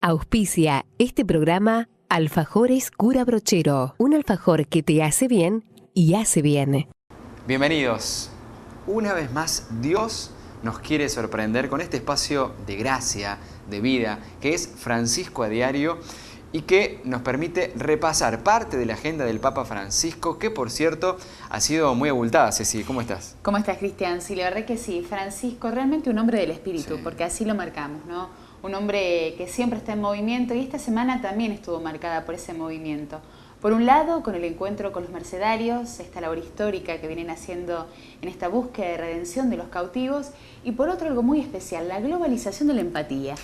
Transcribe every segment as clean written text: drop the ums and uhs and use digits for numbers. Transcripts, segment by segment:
Auspicia este programa Alfajores Cura Brochero, un alfajor que te hace bien y hace bien. Bienvenidos. Una vez más, Dios nos quiere sorprender con este espacio de gracia, de vida, que es Francisco a Diario y que nos permite repasar parte de la agenda del Papa Francisco, que por cierto ha sido muy abultada. Ceci, ¿cómo estás? ¿Cómo estás, Cristian? Sí, la verdad que sí. Francisco, realmente un hombre del espíritu, Sí. Porque así lo marcamos, ¿no? Un hombre que siempre está en movimiento y esta semana también estuvo marcada por ese movimiento. Por un lado, con el encuentro con los mercedarios, esta labor histórica que vienen haciendo en esta búsqueda de redención de los cautivos, y por otro algo muy especial, la globalización de la empatía.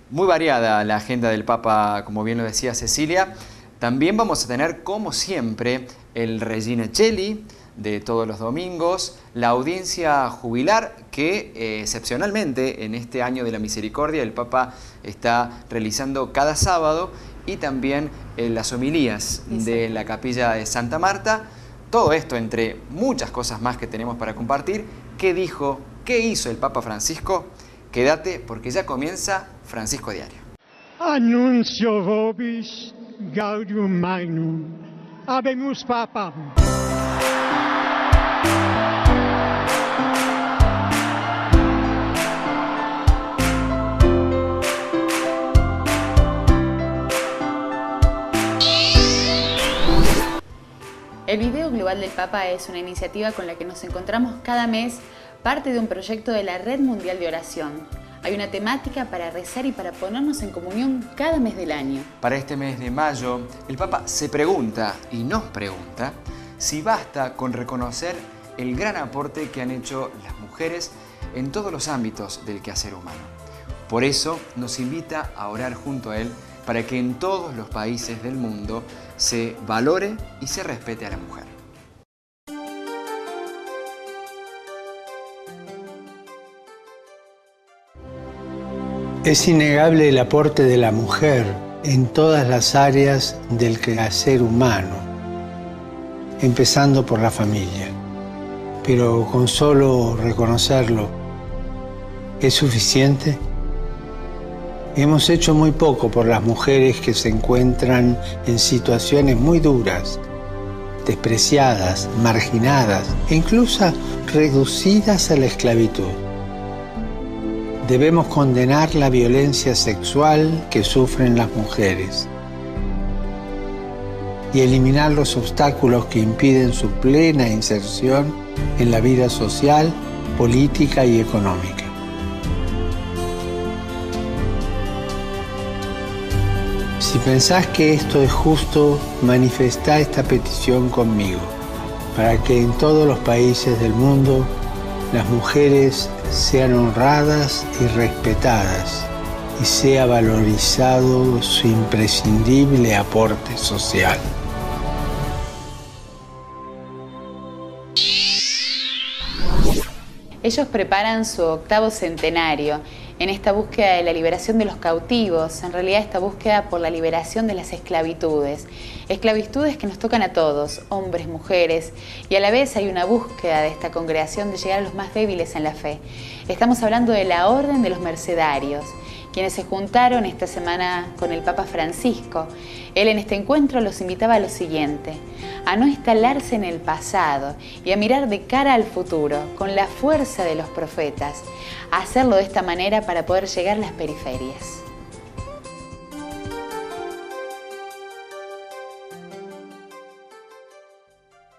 Muy variada la agenda del Papa, como bien lo decía Cecilia. También vamos a tener, como siempre, el Regina Coeli de todos los domingos, la audiencia jubilar que excepcionalmente en este año de la misericordia el Papa está realizando cada sábado, y también las homilías de la capilla de Santa Marta. Todo esto entre muchas cosas más que tenemos para compartir. ¿Qué dijo? ¿Qué hizo el Papa Francisco? Quédate porque ya comienza Francisco a Diario. Annuncio vobis gaudium magnum. Habemus Papam. El Video Global del Papa es una iniciativa con la que nos encontramos cada mes, parte de un proyecto de la Red Mundial de Oración. Hay una temática para rezar y para ponernos en comunión cada mes del año. Para este mes de mayo, el Papa se pregunta y nos pregunta si basta con reconocer el gran aporte que han hecho las mujeres en todos los ámbitos del quehacer humano. Por eso nos invita a orar junto a él para que en todos los países del mundo se valore y se respete a la mujer. Es innegable el aporte de la mujer en todas las áreas del quehacer humano, empezando por la familia. Pero con solo reconocerlo, ¿es suficiente? Hemos hecho muy poco por las mujeres que se encuentran en situaciones muy duras, despreciadas, marginadas e incluso reducidas a la esclavitud. Debemos condenar la violencia sexual que sufren las mujeres y eliminar los obstáculos que impiden su plena inserción en la vida social, política y económica. Si pensás que esto es justo, manifestá esta petición conmigo, para que en todos los países del mundo las mujeres sean honradas y respetadas y sea valorizado su imprescindible aporte social. Ellos preparan su 8º centenario en esta búsqueda de la liberación de los cautivos, en realidad esta búsqueda por la liberación de las esclavitudes. Esclavitudes que nos tocan a todos, hombres, mujeres, y a la vez hay una búsqueda de esta congregación de llegar a los más débiles en la fe. Estamos hablando de la Orden de los Mercedarios, quienes se juntaron esta semana con el Papa Francisco. Él en este encuentro los invitaba a lo siguiente: a no instalarse en el pasado y a mirar de cara al futuro, con la fuerza de los profetas, a hacerlo de esta manera para poder llegar a las periferias.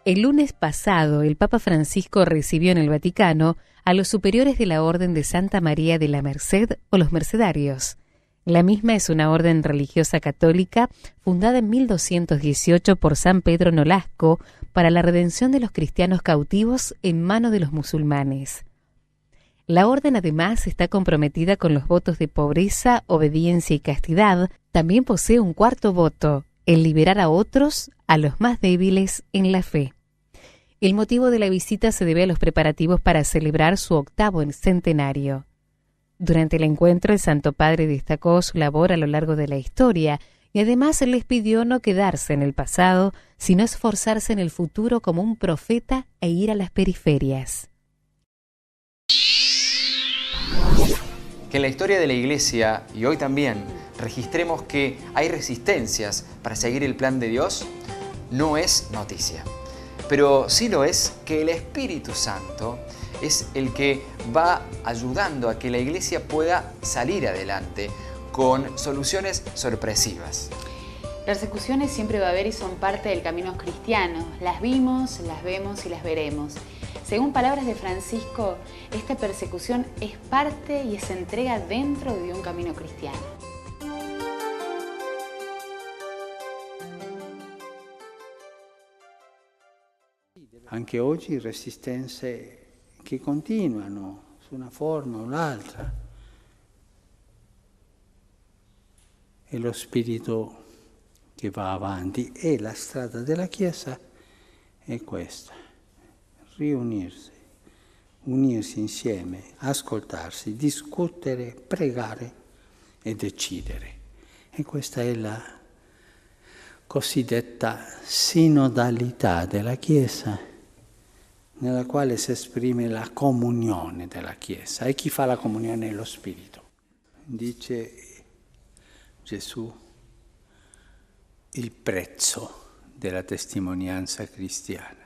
El lunes pasado, el Papa Francisco recibió en el Vaticano a los superiores de la Orden de Santa María de la Merced o los Mercedarios. La misma es una orden religiosa católica fundada en 1218 por San Pedro Nolasco para la redención de los cristianos cautivos en manos de los musulmanes. La orden además está comprometida con los votos de pobreza, obediencia y castidad. También posee un cuarto voto, el liberar a otros, a los más débiles en la fe. El motivo de la visita se debe a los preparativos para celebrar su 8º centenario. Durante el encuentro, el Santo Padre destacó su labor a lo largo de la historia y además les pidió no quedarse en el pasado, sino esforzarse en el futuro como un profeta e ir a las periferias. Que en la historia de la Iglesia, y hoy también, registremos que hay resistencias para seguir el plan de Dios, no es noticia. Pero sí lo es que el Espíritu Santo es el que va ayudando a que la Iglesia pueda salir adelante con soluciones sorpresivas. Persecuciones siempre va a haber y son parte del camino cristiano. Las vimos, las vemos y las veremos. Según palabras de Francisco, esta persecución es parte y se entrega dentro de un camino cristiano. Anche oggi resistenze che continuano su una forma o un'altra. E lo spirito che va avanti e la strada della Chiesa è questa: riunirsi, unirsi insieme, ascoltarsi, discutere, pregare e decidere. E questa è la cosiddetta sinodalità della Chiesa, nella quale si esprime la comunione della Chiesa. E chi fa la comunione è lo Spirito. Dice Gesù: il prezzo della testimonianza cristiana.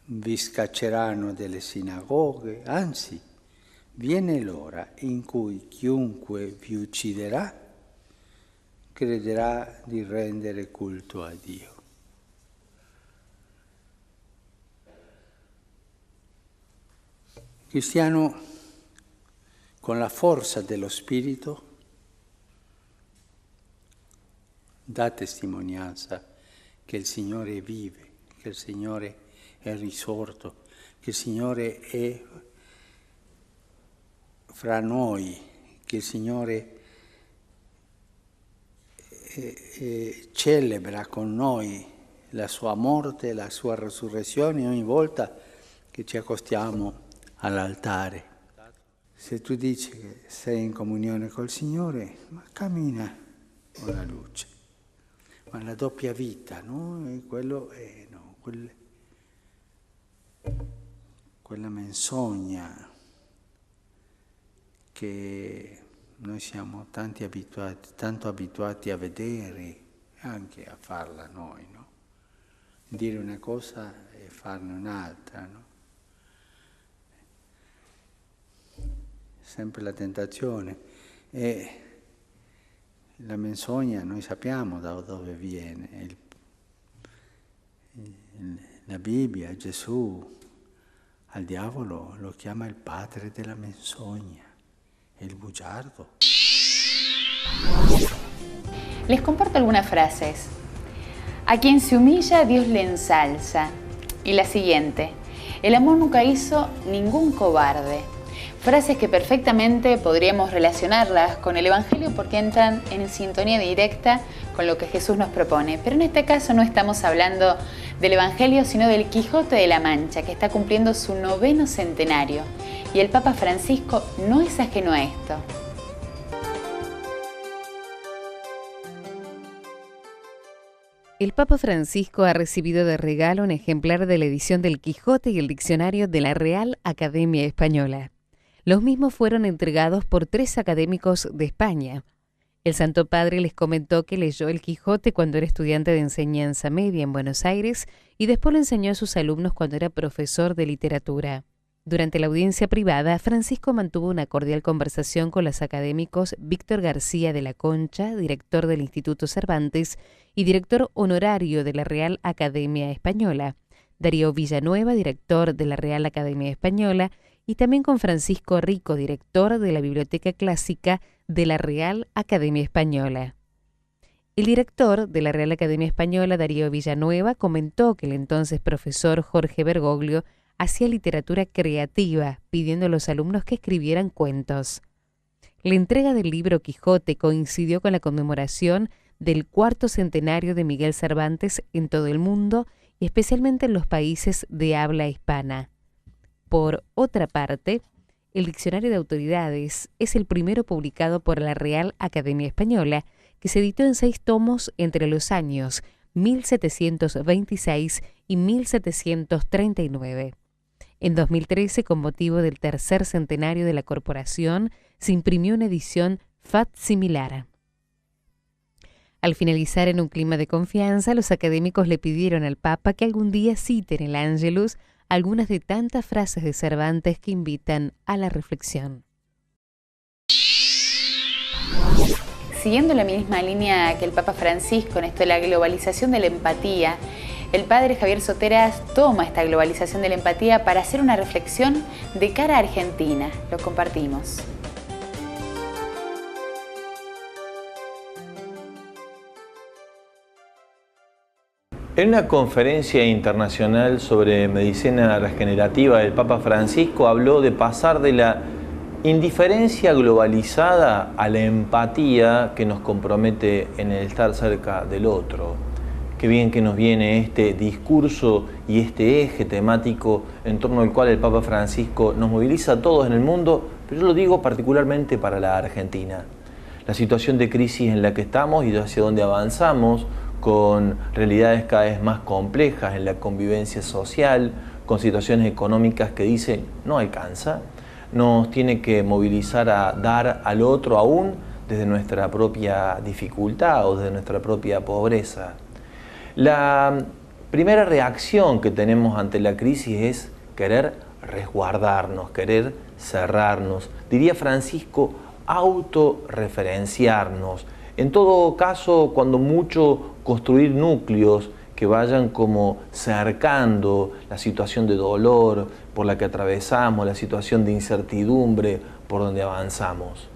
Vi scacceranno delle sinagoghe, anzi, viene l'ora in cui chiunque vi ucciderà crederà di rendere culto a Dio. Il cristiano, con la forza dello Spirito, dà testimonianza che il Signore vive, che il Signore è risorto, che il Signore è fra noi, che il Signore celebra con noi la sua morte, la sua resurrezione ogni volta che ci accostiamo all'altare. Se tu dici che sei in comunione col Signore, ma cammina con la luce. Ma la doppia vita, no? E quello è, no, quella menzogna che noi siamo tanto abituati a vedere e anche a farla noi, no? Dire una cosa e farne un'altra, no? Sempre la tentazione. E la menzogna noi sappiamo da dove viene. La Bibbia, Gesù, al diavolo lo chiama il padre della menzogna, el bugiardo. Les comparto algunas frases. A quien se humilla, Dios le ensalza. Y la siguiente: el amor nunca hizo ningún cobarde. Frases que perfectamente podríamos relacionarlas con el Evangelio porque entran en sintonía directa con lo que Jesús nos propone. Pero en este caso no estamos hablando del Evangelio, sino del Quijote de la Mancha, que está cumpliendo su 9º centenario. Y el Papa Francisco no es ajeno a esto. El Papa Francisco ha recibido de regalo un ejemplar de la edición del Quijote y el diccionario de la Real Academia Española. Los mismos fueron entregados por 3 académicos de España. El Santo Padre les comentó que leyó el Quijote cuando era estudiante de enseñanza media en Buenos Aires y después lo enseñó a sus alumnos cuando era profesor de literatura. Durante la audiencia privada, Francisco mantuvo una cordial conversación con los académicos Víctor García de la Concha, director del Instituto Cervantes y director honorario de la Real Academia Española, Darío Villanueva, director de la Real Academia Española, y también con Francisco Rico, director de la Biblioteca Clásica de la Real Academia Española. El director de la Real Academia Española, Darío Villanueva, comentó que el entonces profesor Jorge Bergoglio hacía literatura creativa, pidiendo a los alumnos que escribieran cuentos. La entrega del libro Quijote coincidió con la conmemoración del 4º centenario de Miguel Cervantes en todo el mundo y especialmente en los países de habla hispana. Por otra parte, el Diccionario de Autoridades es el primero publicado por la Real Academia Española, que se editó en 6 tomos entre los años 1726 y 1739. En 2013, con motivo del 3er centenario de la corporación, se imprimió una edición Fat similar. Al finalizar en un clima de confianza, los académicos le pidieron al Papa que algún día cite en el Ángelus algunas de tantas frases de Cervantes que invitan a la reflexión. Siguiendo la misma línea que el Papa Francisco en esto de la globalización de la empatía, el padre Javier Soteras toma esta globalización de la empatía para hacer una reflexión de cara a Argentina. Lo compartimos. En una conferencia internacional sobre medicina regenerativa, el Papa Francisco habló de pasar de la indiferencia globalizada a la empatía que nos compromete en el estar cerca del otro. Qué bien que nos viene este discurso y este eje temático en torno al cual el Papa Francisco nos moviliza a todos en el mundo, pero yo lo digo particularmente para la Argentina. La situación de crisis en la que estamos y hacia donde avanzamos, con realidades cada vez más complejas en la convivencia social, con situaciones económicas que dicen no alcanza, nos tiene que movilizar a dar al otro aún desde nuestra propia dificultad o desde nuestra propia pobreza. La primera reacción que tenemos ante la crisis es querer resguardarnos, querer cerrarnos. Diría Francisco, autorreferenciarnos. En todo caso, cuando mucho, construir núcleos que vayan como cercando la situación de dolor por la que atravesamos, la situación de incertidumbre por donde avanzamos.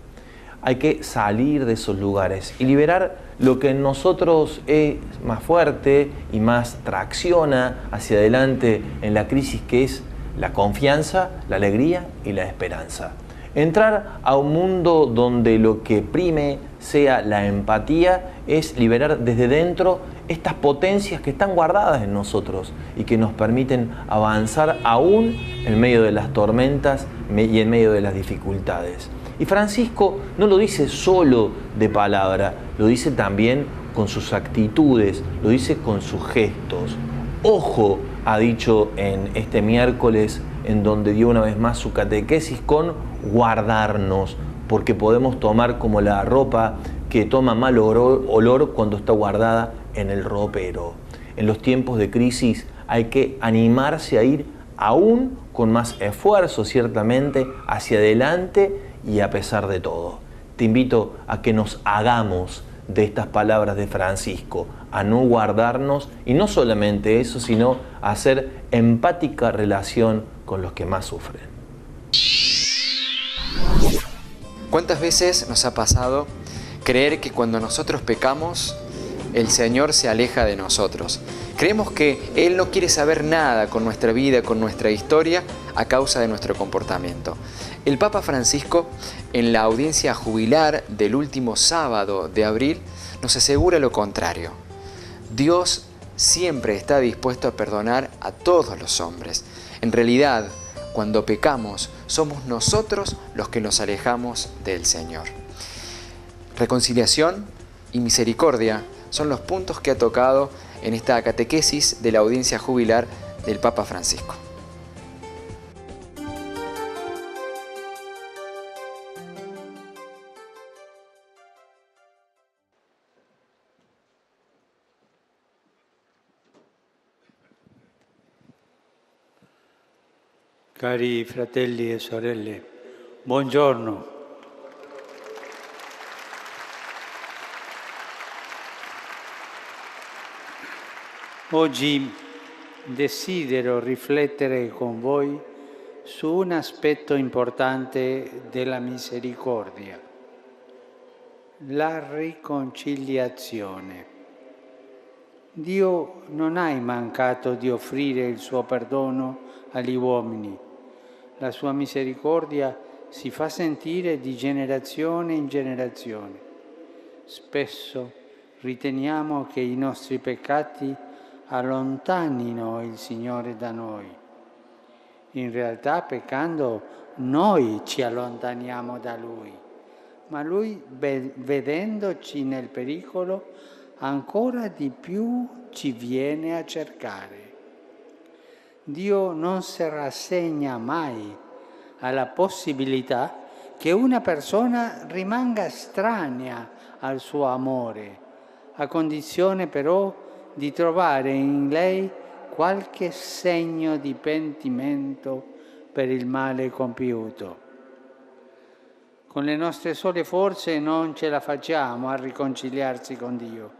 Hay que salir de esos lugares y liberar lo que en nosotros es más fuerte y más tracciona hacia adelante en la crisis, que es la confianza, la alegría y la esperanza. Entrar a un mundo donde lo que prime sea la empatía es liberar desde dentro estas potencias que están guardadas en nosotros y que nos permiten avanzar aún en medio de las tormentas y en medio de las dificultades. Y Francisco no lo dice solo de palabra, lo dice también con sus actitudes, lo dice con sus gestos. Ojo, ha dicho en este miércoles, en donde dio una vez más su catequesis, con guardarnos, porque podemos tomar como la ropa que toma mal olor cuando está guardada en el ropero. En los tiempos de crisis hay que animarse a ir aún con más esfuerzo, ciertamente, hacia adelante y a pesar de todo. Te invito a que nos hagamos de estas palabras de Francisco, a no guardarnos, y no solamente eso, sino a hacer empática relación con los que más sufren. ¿Cuántas veces nos ha pasado creer que cuando nosotros pecamos, el Señor se aleja de nosotros? Creemos que Él no quiere saber nada con nuestra vida, con nuestra historia, a causa de nuestro comportamiento. El Papa Francisco, en la audiencia jubilar del último sábado de abril, nos asegura lo contrario. Dios siempre está dispuesto a perdonar a todos los hombres. En realidad, cuando pecamos, somos nosotros los que nos alejamos del Señor. Reconciliación y misericordia son los puntos que ha tocado en esta catequesis de la audiencia jubilar del Papa Francisco. Cari fratelli e sorelle, buongiorno. Oggi desidero riflettere con voi su un aspetto importante della misericordia, la riconciliazione. Dio non ha mancato di offrire il suo perdono agli uomini. La sua misericordia si fa sentire di generazione in generazione. Spesso riteniamo che i nostri peccati allontanino il Signore da noi. In realtà, peccando, noi ci allontaniamo da Lui, ma Lui, vedendoci nel pericolo, ancora di più ci viene a cercare. Dio non si rassegna mai alla possibilità che una persona rimanga estranea al suo amore, a condizione però di trovare in lei qualche segno di pentimento per il male compiuto. Con le nostre sole forze non ce la facciamo a riconciliarsi con Dio.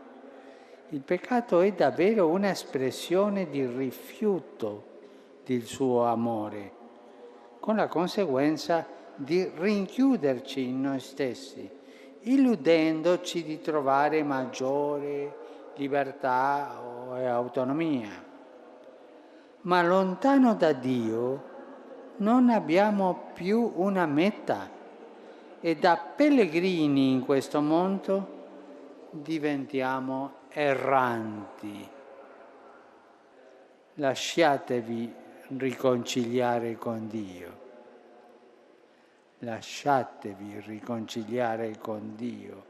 Il peccato è davvero un'espressione di rifiuto del suo amore, con la conseguenza di rinchiuderci in noi stessi, illudendoci di trovare maggiore libertà e autonomia. Ma lontano da Dio non abbiamo più una meta e da pellegrini in questo mondo diventiamo erranti. Lasciatevi riconciliare con Dio. Lasciatevi riconciliare con Dio.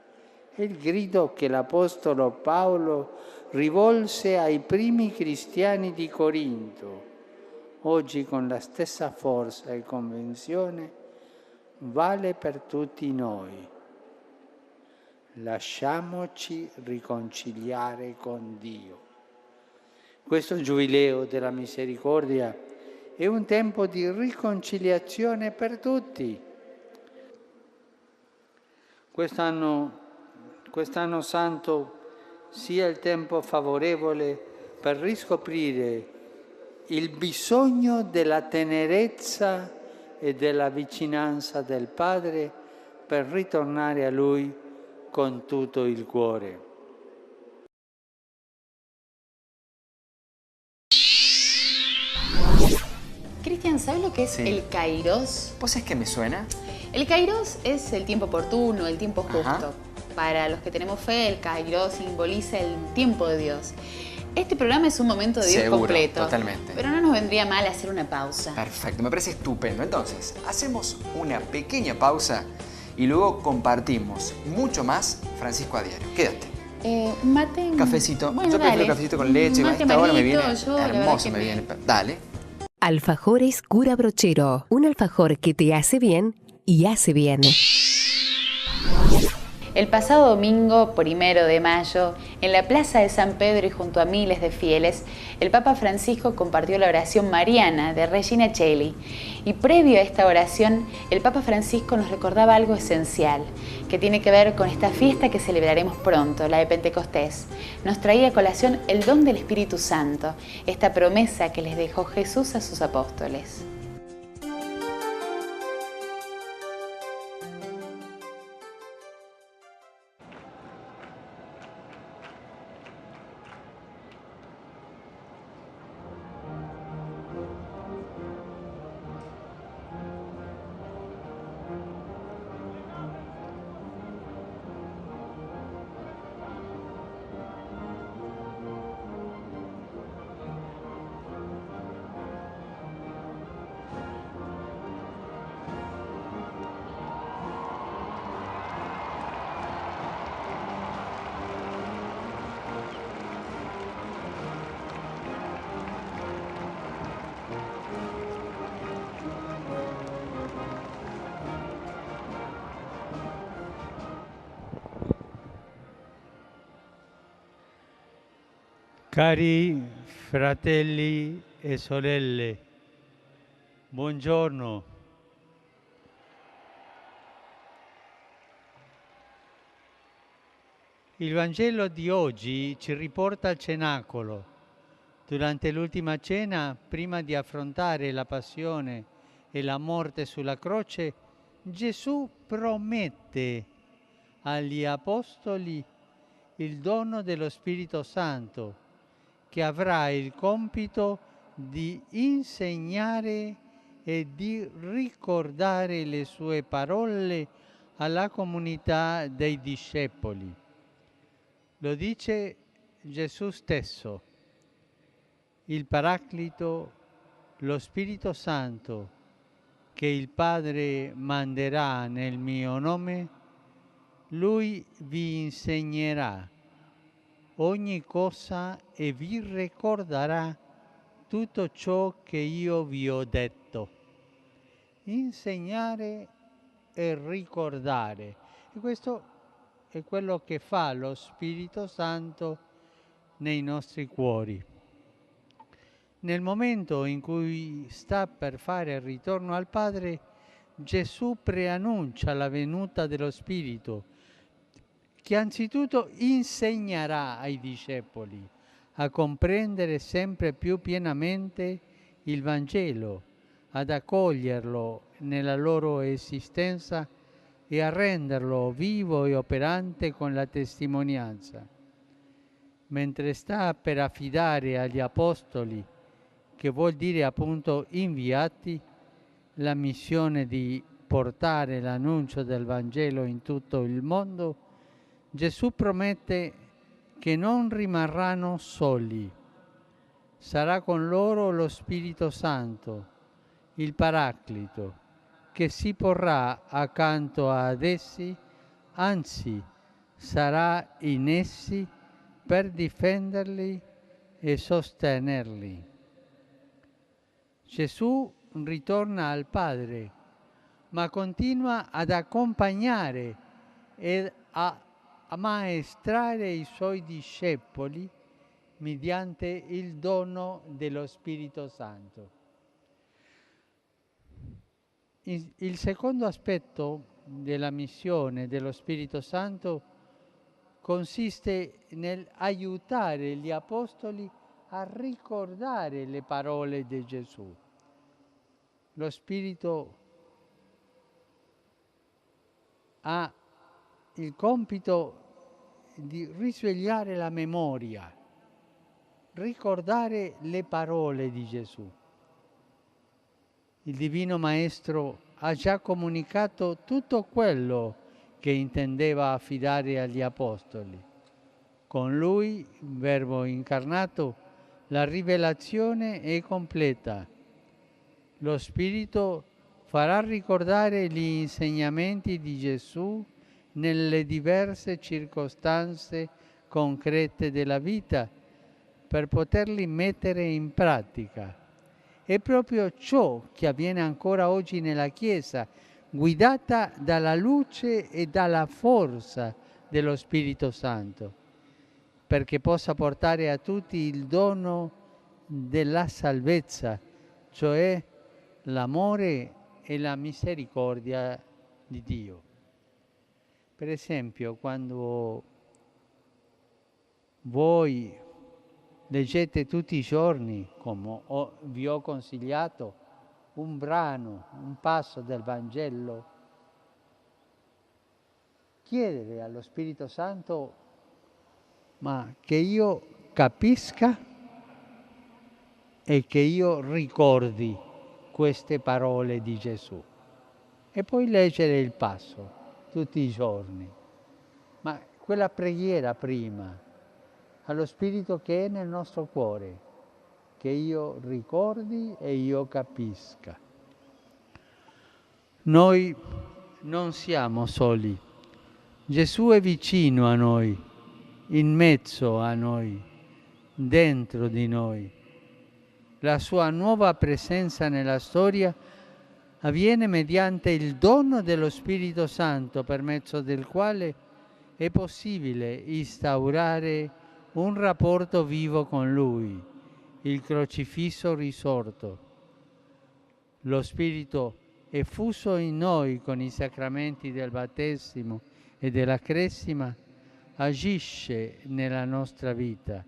È il grido che l'Apostolo Paolo rivolse ai primi cristiani di Corinto. Oggi con la stessa forza e convinzione vale per tutti noi. Lasciamoci riconciliare con Dio. Questo Giubileo della Misericordia è un tempo di riconciliazione per tutti. Quest'anno santo sia il tempo favorevole per riscoprire il bisogno della tenerezza e della vicinanza del Padre per ritornare a Lui con tutto il cuore. Cristian, ¿sabes lo que es Sí. el Kairos? ¿Vos sabés qué me suena? El Kairos es el tiempo oportuno, el tiempo justo. Ajá. Para los que tenemos fe, el Kairos simboliza el tiempo de Dios. Este programa es un momento de Dios Seguro, completo. totalmente. Pero no nos vendría mal hacer una pausa. Perfecto, me parece estupendo. Entonces, hacemos una pequeña pausa y luego compartimos mucho más Francisco a Diario. Quédate. Un mate. Cafecito. Bueno, Yo prefiero dale. cafecito con leche. Mate A esta hora me viene amarguito, yo, la verdad hermoso, que me viene. Dale. Alfajores Cura Brochero, un alfajor que te hace bien y hace bien. El pasado domingo, 1 de mayo, en la Plaza de San Pedro y junto a miles de fieles, el Papa Francisco compartió la oración mariana de Regina Coeli. Y previo a esta oración, el Papa Francisco nos recordaba algo esencial, que tiene que ver con esta fiesta que celebraremos pronto, la de Pentecostés. Nos traía a colación el don del Espíritu Santo, esta promesa que les dejó Jesús a sus apóstoles. Cari fratelli e sorelle, buongiorno. Il Vangelo di oggi ci riporta al cenacolo. Durante l'ultima cena, prima di affrontare la passione e la morte sulla croce, Gesù promette agli apostoli il dono dello Spirito Santo, che avrà il compito di insegnare e di ricordare le sue parole alla comunità dei discepoli. Lo dice Gesù stesso. Il Paraclito, lo Spirito Santo, che il Padre manderà nel mio nome, Lui vi insegnerà ogni cosa e vi ricorderà tutto ciò che io vi ho detto. Insegnare e ricordare. E questo è quello che fa lo Spirito Santo nei nostri cuori. Nel momento in cui sta per fare il ritorno al Padre, Gesù preannuncia la venuta dello Spirito, che anzitutto insegnerà ai discepoli a comprendere sempre più pienamente il Vangelo, ad accoglierlo nella loro esistenza e a renderlo vivo e operante con la testimonianza. Mentre sta per affidare agli apostoli, che vuol dire appunto inviati, la missione di portare l'annuncio del Vangelo in tutto il mondo, Gesù promette che non rimarranno soli. Sarà con loro lo Spirito Santo, il Paraclito, che si porrà accanto ad essi, anzi sarà in essi per difenderli e sostenerli. Gesù ritorna al Padre, ma continua ad accompagnare e a ammaestrare i suoi discepoli mediante il dono dello Spirito Santo. Il secondo aspetto della missione dello Spirito Santo consiste nell'aiutare gli apostoli a ricordare le parole di Gesù. Lo Spirito ha il compito di risvegliare la memoria, ricordare le parole di Gesù. Il Divino Maestro ha già comunicato tutto quello che intendeva affidare agli Apostoli. Con Lui, Verbo incarnato, la rivelazione è completa. Lo Spirito farà ricordare gli insegnamenti di Gesù nelle diverse circostanze concrete della vita per poterli mettere in pratica. È proprio ciò che avviene ancora oggi nella Chiesa, guidata dalla luce e dalla forza dello Spirito Santo, perché possa portare a tutti il dono della salvezza, cioè l'amore e la misericordia di Dio. Per esempio, quando voi leggete tutti i giorni, come vi ho consigliato, un brano, un passo del Vangelo, chiedere allo Spirito Santo, ma che io capisca e che io ricordi queste parole di Gesù. E poi leggere il passo tutti i giorni. Ma quella preghiera prima, allo Spirito che è nel nostro cuore, che io ricordi e io capisca. Noi non siamo soli. Gesù è vicino a noi, in mezzo a noi, dentro di noi. La sua nuova presenza nella storia avviene mediante il dono dello Spirito Santo, per mezzo del quale è possibile instaurare un rapporto vivo con Lui, il crocifisso risorto. Lo Spirito è fuso in noi con i sacramenti del battesimo e della cresima, agisce nella nostra vita.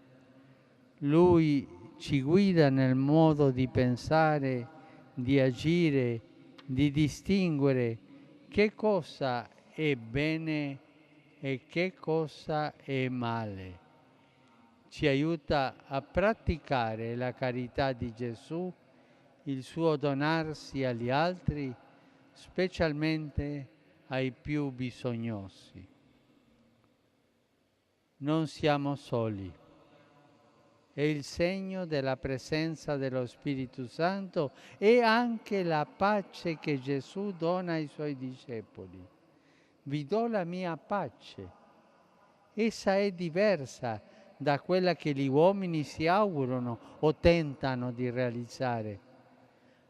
Lui ci guida nel modo di pensare, di agire, di distinguere che cosa è bene e che cosa è male. Ci aiuta a praticare la carità di Gesù, il suo donarsi agli altri, specialmente ai più bisognosi. Non siamo soli. È il segno della presenza dello Spirito Santo e anche la pace che Gesù dona ai suoi discepoli. Vi do la mia pace. Essa è diversa da quella che gli uomini si augurano o tentano di realizzare.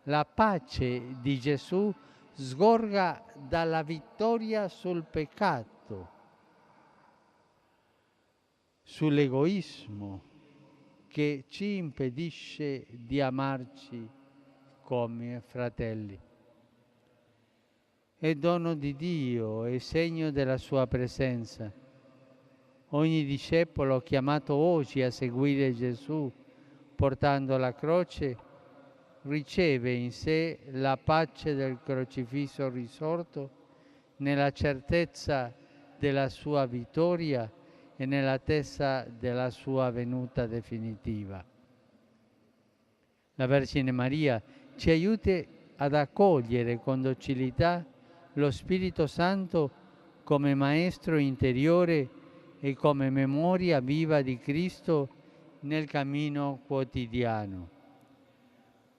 La pace di Gesù sgorga dalla vittoria sul peccato, sull'egoismo che ci impedisce di amarci come fratelli. È dono di Dio, è segno della sua presenza. Ogni discepolo chiamato oggi a seguire Gesù portando la croce riceve in sé la pace del crocifisso risorto nella certezza della sua vittoria e nell'attesa della sua venuta definitiva. La Vergine Maria ci aiuti ad accogliere con docilità lo Spirito Santo come Maestro interiore e come memoria viva di Cristo nel cammino quotidiano.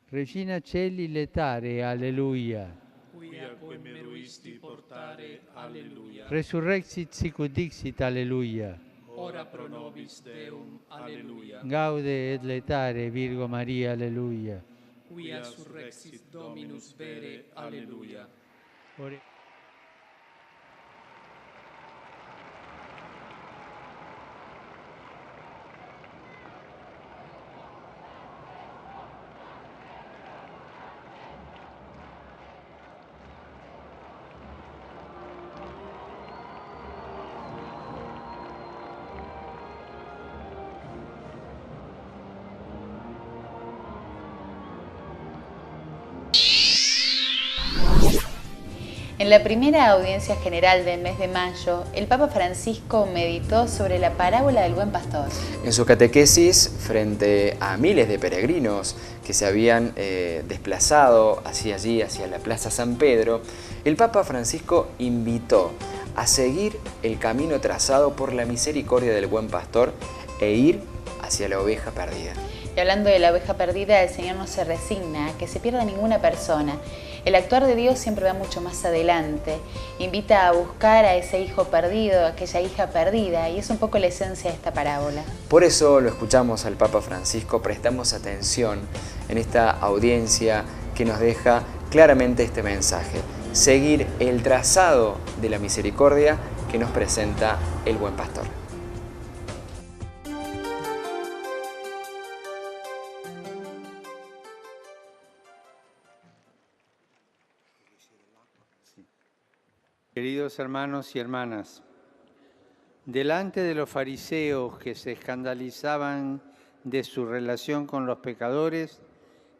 Regina Celi letare, alleluia. Quia quem meruisti portare, alleluia. Resurrexit sicut dixit, alleluia. Ora pro nobis Deum, alleluia. Gaude et letare, Virgo Maria, alleluia. Quia surrexit Dominus vere, alleluia. Ore. En la primera audiencia general del mes de mayo, el Papa Francisco meditó sobre la parábola del buen pastor. En su catequesis, frente a miles de peregrinos que se habían desplazado hacia allí, hacia la Plaza San Pedro, el Papa Francisco invitó a seguir el camino trazado por la misericordia del buen pastor e ir hacia la oveja perdida. Y hablando de la oveja perdida, el Señor no se resigna a que se pierda ninguna persona. El actuar de Dios siempre va mucho más adelante. Invita a buscar a ese hijo perdido, a aquella hija perdida, y es un poco la esencia de esta parábola. Por eso lo escuchamos al Papa Francisco, prestamos atención en esta audiencia que nos deja claramente este mensaje: seguir el trazado de la misericordia que nos presenta el buen pastor. Queridos hermanos y hermanas, delante de los fariseos que se escandalizaban de su relación con los pecadores,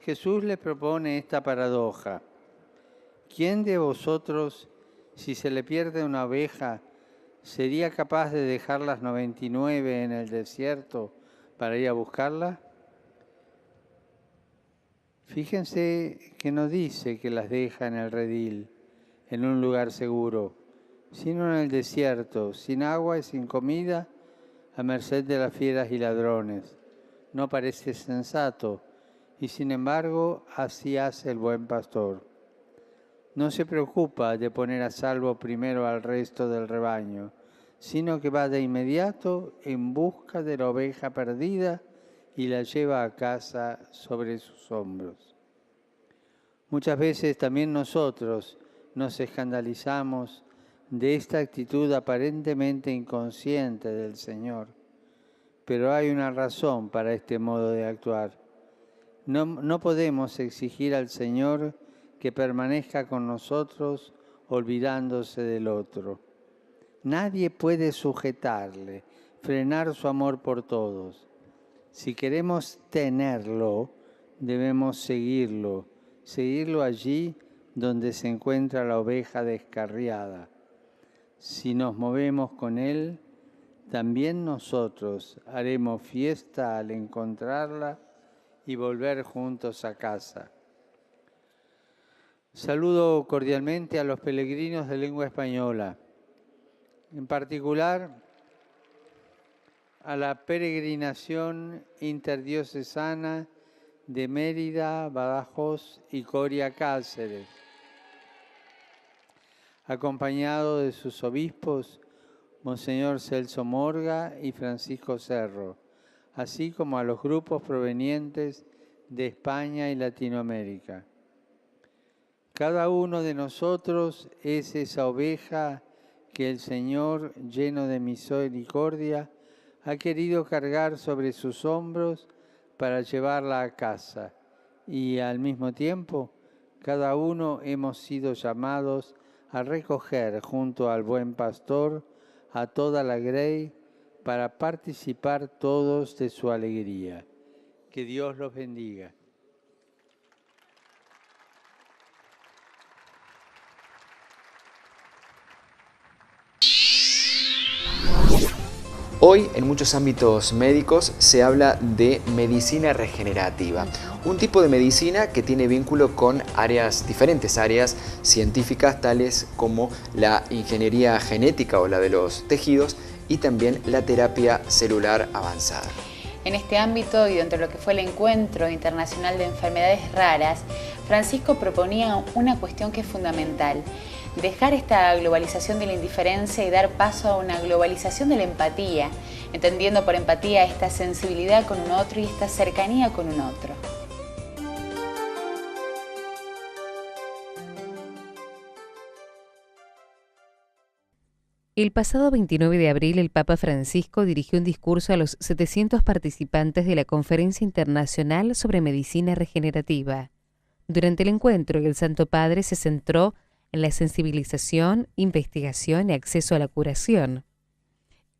Jesús les propone esta paradoja. ¿Quién de vosotros, si se le pierde una oveja, sería capaz de dejar las 99 en el desierto para ir a buscarla? Fíjense que no dice que las deja en el redil, en un lugar seguro, sino en el desierto, sin agua y sin comida, a merced de las fieras y ladrones. No parece sensato, y sin embargo así hace el buen pastor. No se preocupa de poner a salvo primero al resto del rebaño, sino que va de inmediato en busca de la oveja perdida y la lleva a casa sobre sus hombros. Muchas veces también nosotros nos escandalizamos de esta actitud aparentemente inconsciente del Señor, pero hay una razón para este modo de actuar. No podemos exigir al Señor que permanezca con nosotros olvidándose del otro. Nadie puede sujetarle, frenar su amor por todos. Si queremos tenerlo, debemos seguirlo allí donde se encuentra la oveja descarriada. Si nos movemos con Él, también nosotros haremos fiesta al encontrarla y volver juntos a casa. Saludo cordialmente a los peregrinos de lengua española, en particular a la peregrinación interdiocesana de Mérida, Badajoz y Coria Cáceres, acompañado de sus obispos, Monseñor Celso Morga y Francisco Cerro, así como a los grupos provenientes de España y Latinoamérica. Cada uno de nosotros es esa oveja que el Señor, lleno de misericordia, ha querido cargar sobre sus hombros para llevarla a casa. Y al mismo tiempo, cada uno hemos sido llamados a recoger junto al buen pastor a toda la grey para participar todos de su alegría. Que Dios los bendiga. Hoy en muchos ámbitos médicos se habla de medicina regenerativa, un tipo de medicina que tiene vínculo con diferentes áreas científicas tales como la ingeniería genética o la de los tejidos y también la terapia celular avanzada. En este ámbito y dentro de lo que fue el Encuentro Internacional de Enfermedades Raras, Francisco proponía una cuestión que es fundamental: dejar esta globalización de la indiferencia y dar paso a una globalización de la empatía, entendiendo por empatía esta sensibilidad con un otro y esta cercanía con un otro. El pasado 29 de abril, el Papa Francisco dirigió un discurso a los 700 participantes de la Conferencia Internacional sobre Medicina Regenerativa. Durante el encuentro, el Santo Padre se centró en la sensibilización, investigación y acceso a la curación.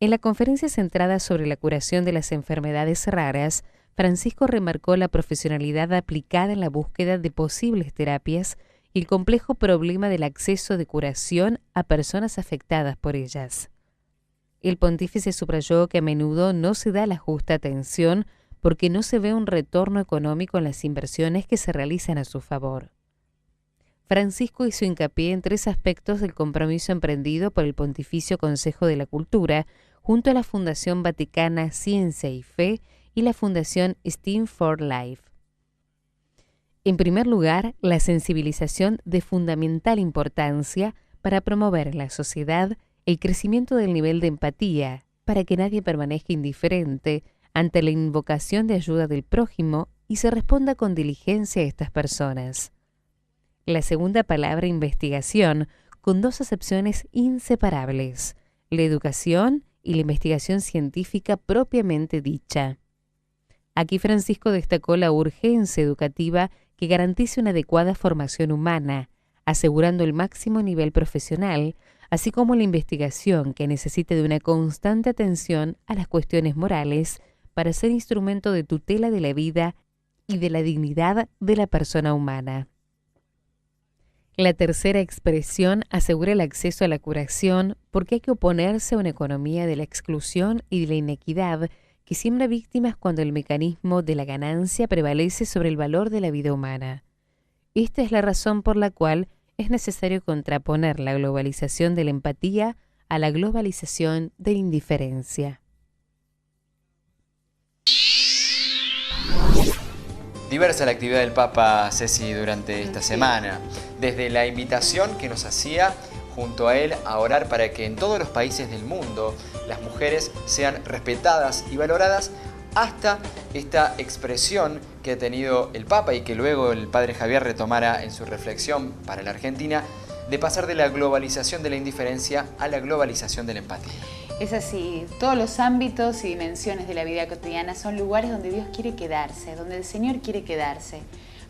En la conferencia centrada sobre la curación de las enfermedades raras, Francisco remarcó la profesionalidad aplicada en la búsqueda de posibles terapias y el complejo problema del acceso de curación a personas afectadas por ellas. El pontífice subrayó que a menudo no se da la justa atención porque no se ve un retorno económico en las inversiones que se realizan a su favor. Francisco hizo hincapié en 3 aspectos del compromiso emprendido por el Pontificio Consejo de la Cultura, junto a la Fundación Vaticana Ciencia y Fe y la Fundación STEAM for Life. En primer lugar, la sensibilización de fundamental importancia para promover en la sociedad el crecimiento del nivel de empatía, para que nadie permanezca indiferente ante la invocación de ayuda del prójimo y se responda con diligencia a estas personas. La segunda palabra, investigación, con 2 acepciones inseparables: la educación y la investigación científica propiamente dicha. Aquí Francisco destacó la urgencia educativa que garantice una adecuada formación humana, asegurando el máximo nivel profesional, así como la investigación que necesite de una constante atención a las cuestiones morales para ser instrumento de tutela de la vida y de la dignidad de la persona humana. La tercera expresión asegura el acceso a la curación porque hay que oponerse a una economía de la exclusión y de la inequidad que siembra víctimas cuando el mecanismo de la ganancia prevalece sobre el valor de la vida humana. Esta es la razón por la cual es necesario contraponer la globalización de la empatía a la globalización de la indiferencia. Diversa la actividad del Papa, Ceci, durante esta semana. Desde la invitación que nos hacía junto a él a orar para que en todos los países del mundo las mujeres sean respetadas y valoradas, hasta esta expresión que ha tenido el Papa y que luego el Padre Javier retomara en su reflexión para la Argentina, de pasar de la globalización de la indiferencia a la globalización de la empatía. Es así, todos los ámbitos y dimensiones de la vida cotidiana son lugares donde Dios quiere quedarse, donde el Señor quiere quedarse,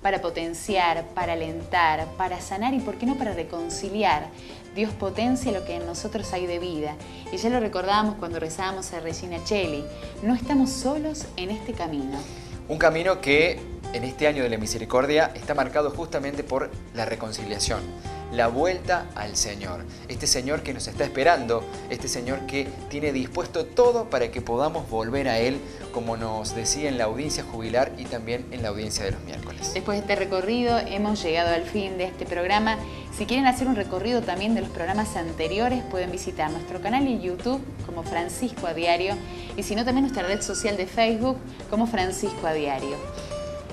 para potenciar, para alentar, para sanar y, ¿por qué no, para reconciliar? Dios potencia lo que en nosotros hay de vida. Y ya lo recordábamos cuando rezábamos a Regina Celli, no estamos solos en este camino. Un camino que en este año de la misericordia está marcado justamente por la reconciliación, la vuelta al Señor. Este Señor que nos está esperando, este Señor que tiene dispuesto todo para que podamos volver a Él, como nos decía en la audiencia jubilar y también en la audiencia de los miércoles. Después de este recorrido hemos llegado al fin de este programa. Si quieren hacer un recorrido también de los programas anteriores, pueden visitar nuestro canal en YouTube como Francisco a Diario y si no también nuestra red social de Facebook como Francisco a Diario.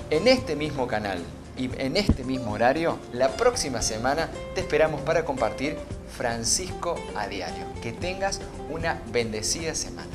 En este mismo canal y en este mismo horario, la próxima semana te esperamos para compartir Francisco a Diario. Que tengas una bendecida semana.